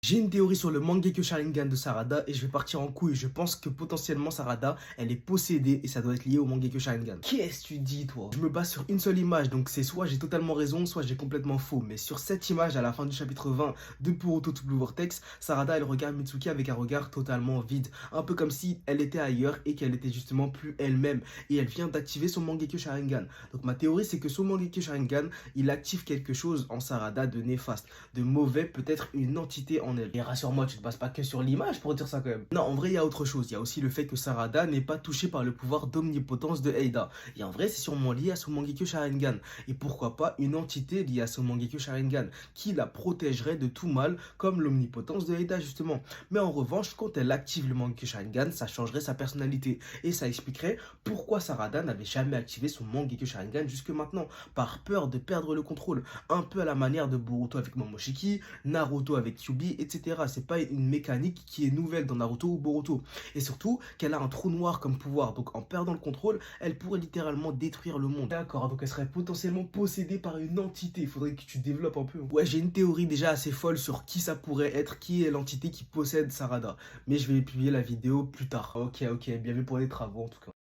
J'ai une théorie sur le Mangekyo Sharingan de Sarada et je vais partir en couille. Je pense que potentiellement Sarada, elle est possédée et ça doit être lié au Mangekyo Sharingan. Qu'est-ce que tu dis, toi? Je me base sur une seule image, donc c'est soit j'ai totalement raison, soit j'ai complètement faux. Mais sur cette image, à la fin du chapitre 20 de Boruto to Blue Vortex, Sarada, elle regarde Mitsuki avec un regard totalement vide. Un peu comme si elle était ailleurs et qu'elle était justement plus elle-même. Et elle vient d'activer son Mangekyo Sharingan. Donc ma théorie, c'est que son Mangekyo Sharingan, il active quelque chose en Sarada de néfaste, de mauvais, peut-être une entité en elle. Et rassure-moi, tu te bases pas que sur l'image pour dire ça quand même. Non, en vrai, il y a autre chose. Il y a aussi le fait que Sarada n'est pas touchée par le pouvoir d'omnipotence de Eida. Et en vrai, c'est sûrement lié à son Mangekyo Sharingan. Et pourquoi pas une entité liée à son Mangekyo Sharingan qui la protégerait de tout mal, comme l'omnipotence de Eida justement. Mais en revanche, quand elle active le Mangekyo Sharingan, ça changerait sa personnalité. Et ça expliquerait pourquoi Sarada n'avait jamais activé son Mangekyo Sharingan jusque maintenant. Par peur de perdre le contrôle. Un peu à la manière de Boruto avec Momoshiki, Naruto avec Kyuubi, etc. C'est pas une mécanique qui est nouvelle dans Naruto ou Boruto. Et surtout qu'elle a un trou noir comme pouvoir. Donc en perdant le contrôle, elle pourrait littéralement détruire le monde. D'accord, donc elle serait potentiellement possédée par une entité. Il faudrait que tu développes un peu. Ouais, j'ai une théorie déjà assez folle sur qui ça pourrait être, qui est l'entité qui possède Sarada. Mais je vais publier la vidéo plus tard. Ok, bien vu pour les travaux en tout cas.